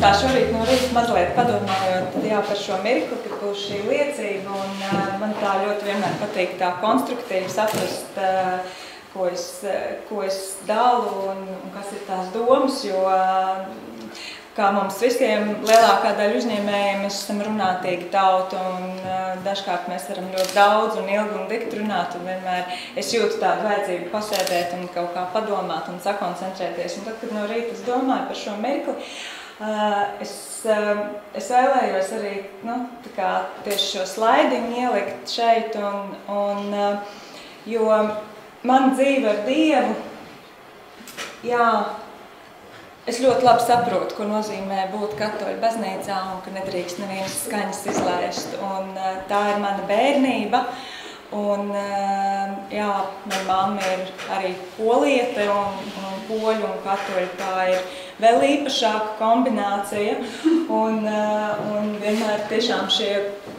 tā šorīt no rīta mazliet padomājot par šo mirkli, kad būs šī liecība, un man tā ļoti vienmēr patīk tā konstruktīvi saprast, ko es dalu un kas ir tās domas, jo kā mums visiem lielākā daļa uzņēmējiem, mēs esam runātīgi tauta, un dažkārt mēs varam ļoti daudz un ilgi un dikti runāt, un vienmēr es jūtu tādu vajadzību pasēdēt un kaut kā padomāt un sakoncentrēties. Un tad, kad no rīta es domāju par šo mirkli, es vēlējos arī tieši šo slaidiņu ielikt šeit, jo man dzīve ar Dievu, es ļoti labi saprotu, ko nozīmē būt katoļu baznīcā un ka nedrīkst nevienas skaņas izlaist. Un tā ir mana bērnība. Un, mana mamma ir arī poliete un poļu un katoļu. Tā ir vēl īpašāka kombinācija. Un vienmēr tiešām šie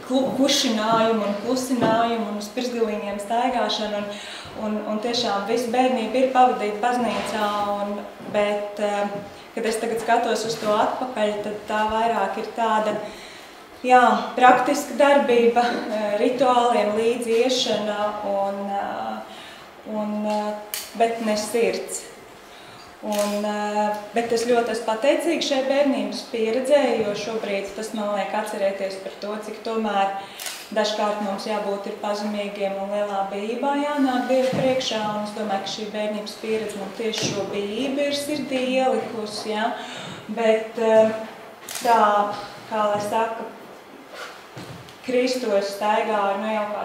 kušinājumi un klusinājumi un uz pirksgalīņiem staigāšana. Un tiešām visu bērnību ir pavadīta baznīcā. Bet, kad es tagad skatos uz to atpakaļ, tad tā vairāk ir tāda praktiska darbība, rituāliem līdzi iešana, bet ne sirds. Bet es ļoti esmu pateicīga šai bērnības pieredzē, jo šobrīd tas man liek atcerēties par to, cik tomēr dažkārt mums jābūt ir pazemīgiem un lielā bijībā jānāk Dievu priekšā, un es domāju, ka šī bērnības pieredze man tieši šo bijību ir sirdī ielikusi, bet tā, kā lai saka, Kristos staigāju jau kā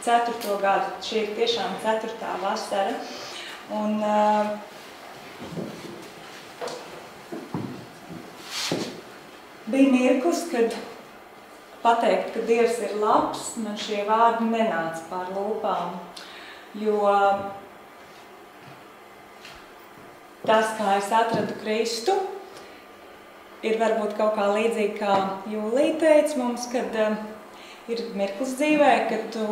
4. gadu, šī ir tiešām 4. vasara, un bija mirklis, kad pateikt, ka Dievs ir labs, man šie vārdi nenāca pār lūpām, jo tas, kā es atradu Kristu, ir varbūt kaut kā līdzīgi, kā Jūlija teica mums, kad ir mirklis dzīvē, kad tu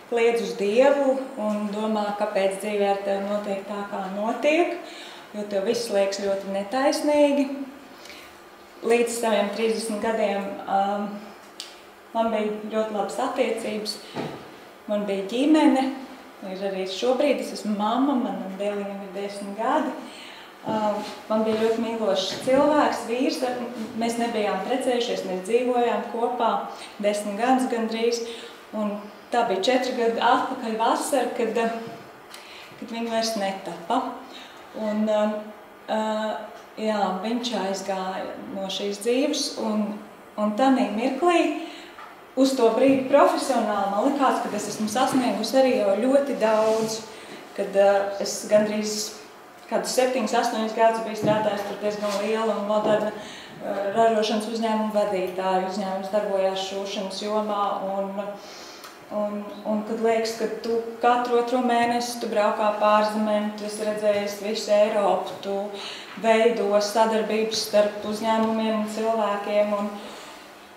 kliedz uz Dievu un domā, kāpēc dzīvē ar tevi notiek tā, kā notiek, jo tev viss liekas ļoti netaisnīgi. Līdz saviem 30 gadiem man bija ļoti labas attiecības, man bija ģimene, ir arī šobrīd, es esmu mamma, manam dēliņam ir 10 gadi. Man bija ļoti mīlošs cilvēks, vīrs, mēs nebijām precējušies, mēs dzīvojām kopā 10 gadus gandrīz, un tā bija 4 gadu atpakaļ vasara, kad viņi vairs netapa. Un viņš aizgāja no šīs dzīves, un tādā mirklī, uz to brīdi profesionāli, man likās, ka es esmu sasniegusi arī jau ļoti daudz, kad es gandrīz kādus 7-8 gadus biju strādājis par diezgan lielu un modernu ražošanas uzņēmumu vadītāju. Uzņēmums darbojās šūšanas jomā, un kad liekas, ka tu katru otro mēnesi tu braukā pārzemēm, tu esi redzējis visu Eiropu, tu veido sadarbības starp uzņēmumiem un cilvēkiem,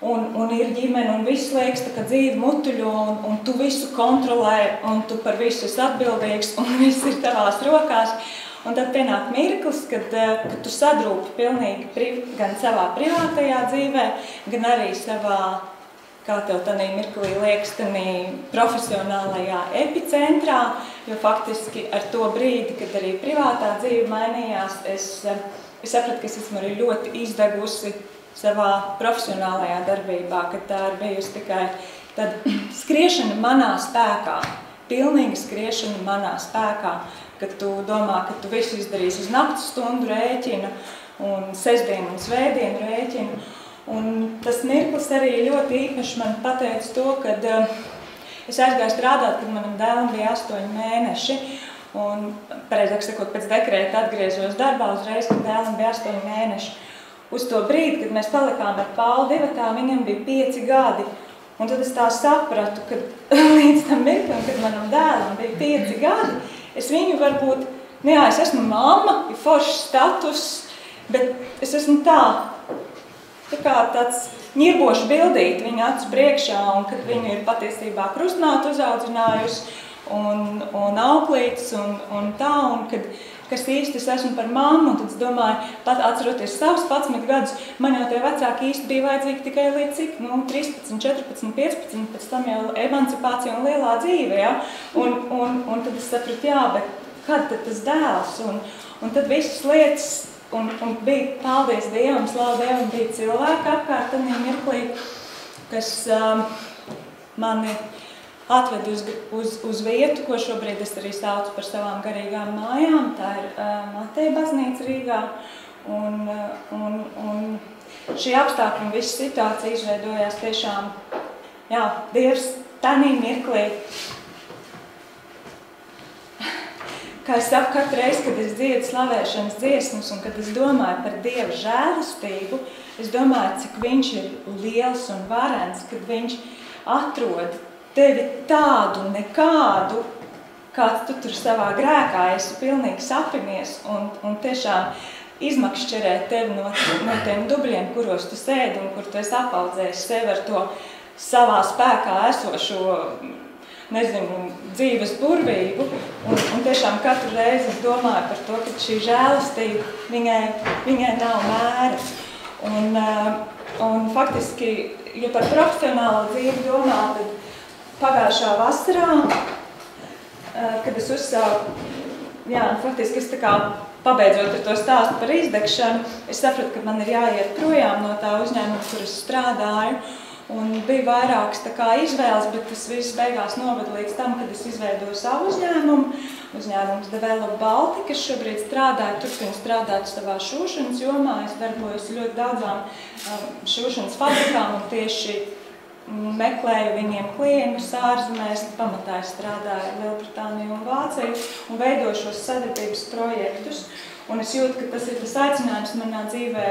un ir ģimene, un viss liekas, tā kā dzīve mutuļo, un tu visu kontrolē, un tu par visu esi atbildīgs, un viss ir tavās rokās. Un tad pienāk mirklis, kad tu sadrūpi pilnīgi gan savā privātajā dzīvē, gan arī savā, kā tev tādā mirklī liekas, tādā profesionālajā epicentrā, jo faktiski ar to brīdi, kad arī privātā dzīve mainījās, es sapratu, ka es esmu arī ļoti izdegusi savā profesionālajā darbībā, ka tā ir bijusi tikai tāda skriešana manā spēkā, pilnīga skriešana manā spēkā, kad tu domā, ka tu visu izdarīsi uz naktas stundu rēķina un sestdienu un svētdienu rēķina. Un tas mirklis arī ļoti īpaši man pateica to, kad es aizgāju strādāt, kad manam dēlam bija 8 mēneši. Un, pareizāk sakot, pēc dekrēta atgriezos darbā uzreiz, kad dēlam bija 8 mēneši. Uz to brīdi, kad mēs palikām ar Paulu divatā, viņam bija 5 gadi. Un tad es tā sapratu, ka līdz tam mirklim, kad manam dēlam bija 5 gadi, es viņu varbūt, es esmu mamma, ir foršs status, bet es esmu tā kā tāds ņirbošu bildīti viņa acu priekšā, un kad viņu ir patiesībā krustmāte uzaudzinājusi, un auklītes, un tā, un kad kas īsti es esmu par mammu, un tad es domāju, pat atceroties savus 11 gadus, man jau tie vecāki īsti bija vajadzīgi tikai līdz cik, 13, 14, 15, pēc tam jau emancipācija un lielā dzīve, ja? Un tad es sapratu, jā, bet kad tad tas dēls, un tad visas lietas, un bija, paldies Dievam, slavu Dievam, bija cilvēki apkārt tanī mirklī, kas mani atved uz vietu, ko šobrīd es arī saucu par savām garīgām mājām. Tā ir Mateja baznīca Rīgā. Un šī apstākļa un visa situācija izveidojās tiešām, jā, Dievs tanī mirklī. Kā es saku, katru reizi, kad es dziedu slavēšanas dziesmas un kad es domāju par Dieva žēlastību, es domāju, cik viņš ir liels un varens, kad viņš atrod tevi tādu nekādu, kāds tu tur savā grēkā esi pilnīgi sapinies un tiešām izmakšķerē tevi no tiem dubļiem, kuros tu sēdi un kur tu esi apaudzējis sevi ar to savā spēkā esošo, nezinu, dzīves burvību. Un tiešām katru reizi es domāju par to, ka šī žēlastība viņai nav mēra. Un faktiski, ja par profesionālo dzīvi domā, tad pagājušā vasarā, kad es uzsāku, jā, faktiski es tā kā pabeidzot ar to stāstu par izdegšanu, es sapratu, ka man ir jāiet projām no tā uzņēmuma, kur es strādāju, un bija vairākas tā kā izvēles, bet tas viss beigās noveda līdz tam, kad es izveidoju savu uzņēmumu, uzņēmums Develop Baltica, kas šobrīd strādāju, turpinu strādāt savā šūšanas jomā, es darbojos ļoti daudzām šūšanas fabrikām un tieši meklēju viņiem klientus ārzemēs, pamatā strādāju Lielbritāniju un Vāciju un veidoju šos sadarbības projektus. Un es jūtu, ka tas ir tas aicinājums manā dzīvē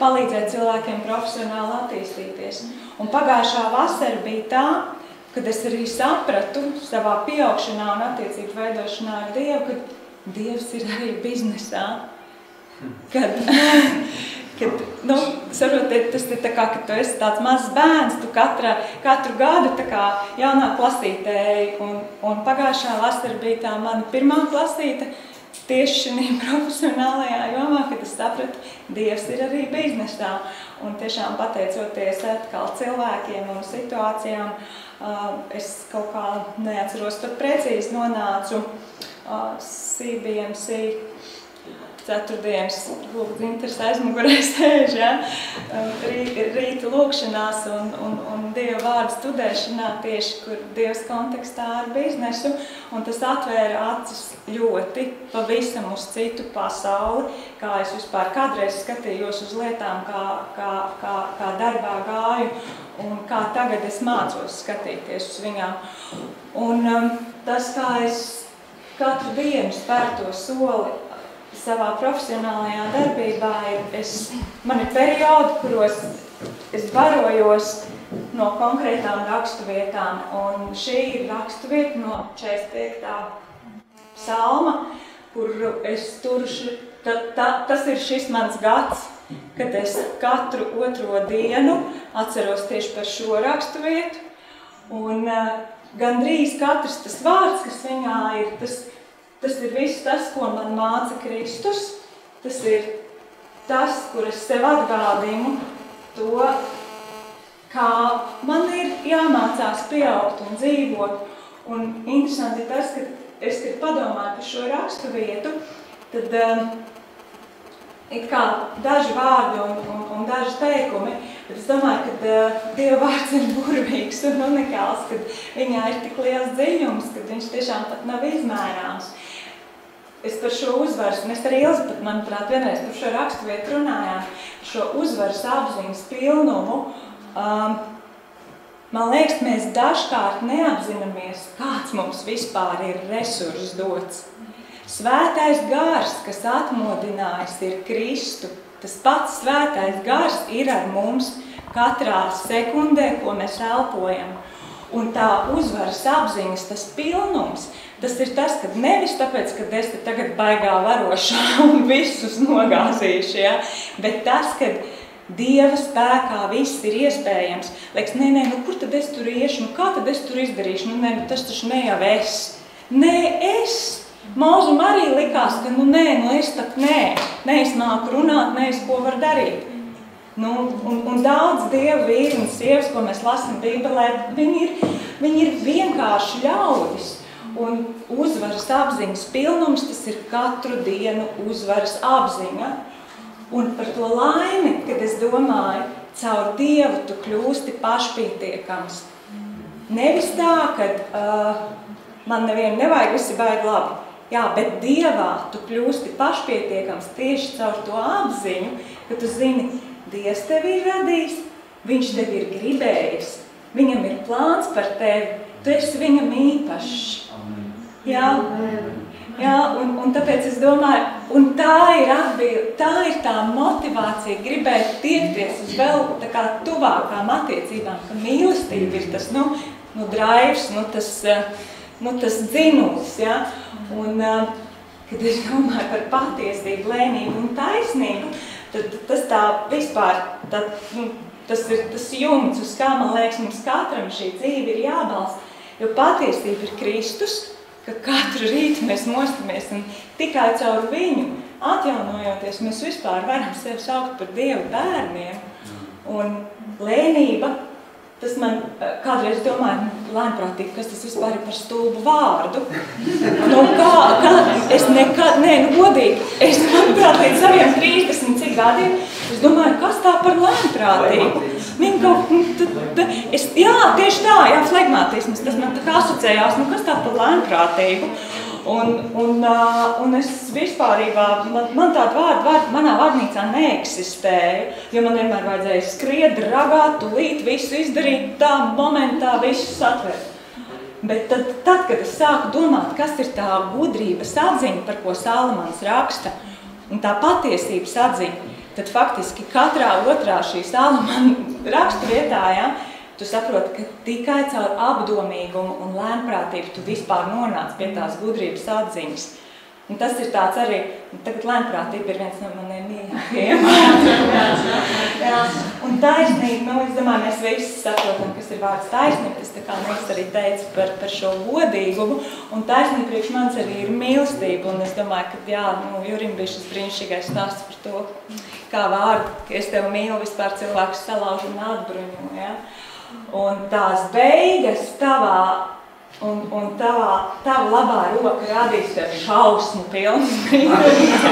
palīdzēt cilvēkiem profesionāli attīstīties. Un pagājušā vasara bija tā, kad es arī sapratu savā pieaugšanā un attiecību veidošanā ar Dievu, ka Dievs ir arī biznesā. Saprotiet, tas ir tā kā, ka tu esi tāds mazs bērns, tu katru gadu tā kā jaunā klasītē, un pagājušā vasara bija tā mana pirmā klasīte tieši šī profesionālajā jomā, kad es sapratu, Dievs ir arī biznesā. Un tiešām pateicoties atkal cilvēkiem un situācijām, es kaut kā neatceros pat precīzi nonācu CBMC ceturtdienas Ginteres aizmugurē sēž, ja? Rīta lūkšanās un Dieva vārdu studēšanā tieši, kur Dievs kontekstā ar biznesu, un tas atvēra acis ļoti pavisam uz citu pasauli, kā es vispār kādreiz skatījos uz lietām, kā darbā gāju, un kā tagad es mācos skatīties uz viņām. Un tas, kā es katru dienu spērto soli savā profesionālajā darbībā, man ir periodi, kuros es barojos no konkrētām rakstuvietām, un šī ir rakstuvieta no 45. psalma, kur es turu, tas ir šis mans gads, kad es katru otro dienu atceros tieši par šo rakstuvietu, un gandrīz katrs tas vārds, kas viņā ir, tas ir viss tas, ko man māca Kristus. Tas ir tas, kur es sev atgādinu to, kā man ir jāmācās pieaugt un dzīvot. Un interesanti ir tas, ka es, kad padomāju par šo raksturvietu, tad it kā daži vārdi un daži teikumi, bet es domāju, ka Dieva vārds ir burvīgs un unikāls, kad viņā ir tik liels dziļums, kad viņš tiešām pat nav izmērāms. Es par šo uzvaras, un es arī Elizabete, manuprāt, vienreiz par šo raksturvietu runājām, šo uzvaras apziņas pilnumu. Man liekas, mēs dažkārt neapzināmies, kāds mums vispār ir resurs dots. Svētais gars, kas atmodinājis, ir Kristu. Tas pats svētais gars ir ar mums katrā sekundē, ko mēs elpojam. Un tā uzvaras apziņas, tas pilnums, tas ir tas, ka nevis tāpēc, ka es tagad baigā varošā un visus nogāzīšu, ja? Bet tas, ka Dieva spēkā viss ir iespējams. Liekas, nē, kur tad es tur iešu, kā tad es tur izdarīšu? Tas taču ne jau es. Nē, es. Mūzum arī likās, ka es tak nē. Nē, es māku runāt, nē, es ko var darīt. Un daudz dievu vīri un sievas, ko mēs lasām Bībelē, viņi ir vienkārši ļaudis. Un uzvaras apziņas pilnums, tas ir katru dienu uzvaras apziņa. Un par to laimi, kad es domāju, caur Dievu tu kļūsti pašpietiekams. Nevis tā, ka man nevienu nevajag, visi baigi labi. Jā, bet Dievā tu kļūsti pašpietiekams tieši caur to apziņu, ka tu zini, Dievs tevi ir radījis, viņš tevi ir gribējis, viņam ir plāns par tevi, tu esi viņam īpašs. Jā, un tāpēc es domāju, un tā ir tā motivācija gribēt tiekties uz vēl tā kā tuvākām attiecībām, ka mīlestība ir tas, drives, tas dzinulis, ja? Un, kad es domāju par patiesību, lēnību un taisnību, tad tas tā vispār, tas ir tas jumts, uz kā, man liekas, mums katram šī dzīve ir jābalsta, jo patiesība ir Kristus, ka katru rītu mēs mostamies un tikai caur viņu atjaunojoties, mēs vispār varam sevi saukt par Dievu bērniem. Un lēnība, tas man kādreiz domāju, lēnprātīgi, kas tas vispār ir par stulbu vārdu. Es nekad, godīgi, manuprāt, līdz saviem 30 cik gadiem, es domāju, kas tā par lēnprātīgu? Tieši tā, flegmātisms, tas man tā kā asociējās, kas tā par lēnprātīgu? Un es vispārībā, man tāda vārda manā vārnīcā neeksistēja, jo man vienmēr vajadzēja skriet, ragāt, tulīt, visu izdarīt, tā momentā visu satvert. Bet tad, kad es sāku domāt, kas ir tā gudrības atziņa, par ko Salamans raksta, un tā patiesības atziņa, tad faktiski katrā otrā šī Salamana rakstu vietā, tu saproti, ka tikai caur apdomīgumu un lēnprātību tu vispār nonāc pie tās gudrības atziņas. Un tas ir tāds arī, tagad lēnprātība ir viens no maniem mīļākajiem. Un taisnība, es domāju, mēs visi saprotam, kas ir vārds taisnība, tas tā kā mēs arī teica par šo godīgumu, un taisnība priekš manis arī ir mīlestība, un es domāju, ka Jurim bija šis brīnišķīgais stāsts par to, kā vārdu, ka es tevi mīlu, vispār cilvēks salauž un atbruņo, Un tās beigas un tava labā roka radīs tev šausmu pilnas brīnums.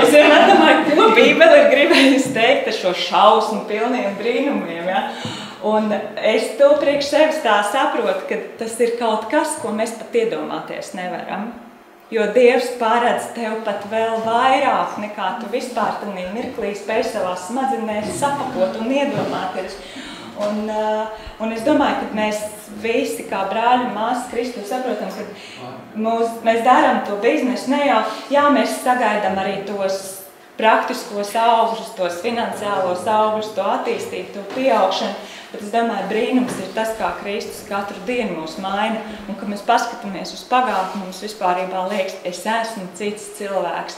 Es vienmēr domāju, ko Bībele ir gribējusi teikt ar šo šausmu pilniem brīnumiem. Un es to priekš sevis tā saprotu, ka tas ir kaut kas, ko mēs pat iedomāties nevaram. Jo Dievs paredz tev pat vēl vairāk, nekā tu vispār tādā mirklī spēj savās smadzenēs sapakot un iedomāties. Un es domāju, ka mēs visi, kā brāļi un māsas Kristu, saprotam, ka mēs darām to biznesu, ne jau, mēs sagaidām arī tos praktiskos augļus, tos finansiālos augļus, to attīstību, to pieaugšanu, bet es domāju, brīnums ir tas, kā Kristus katru dienu mūs maina, un kad mēs paskatāmies uz pagātni, mums vispārībā liekas, es esmu cits cilvēks.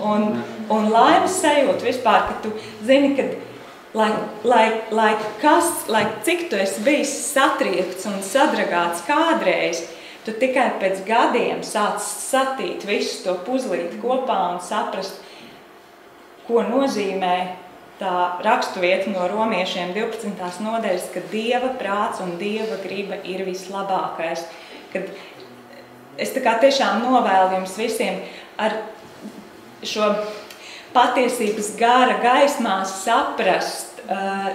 Un laimes sajūta vispār, ka tu zini, ka lai cik tu esi bijis satriekts un sadragāts kādreiz, tu tikai pēc gadiem sāc satīt visu to puzlīti kopā un saprast, ko nozīmē tā rakstuvieta no romiešiem 12. nodaļas, ka Dieva prāts un Dieva griba ir vislabākais. Kad es tā kā tiešām novēlu jums visiem ar šo patiesības gara gaismā saprast,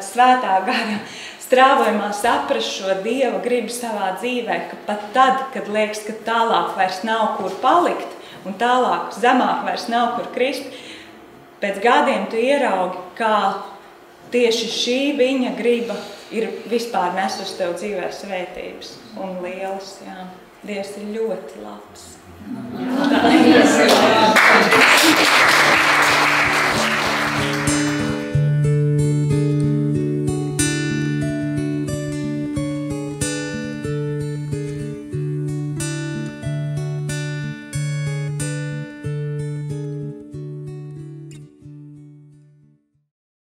svētā gara strāvojumā saprast šo Dieva gribu savā dzīvē, ka pat tad, kad liekas, ka tālāk vairs nav kur palikt un tālāk zemāk vairs nav kur krist, pēc gadiem tu ieraugi, kā tieši šī viņa griba ir vispār nes uz tev dzīvē svētības un lielas. Jā. Dievs ir ļoti labs.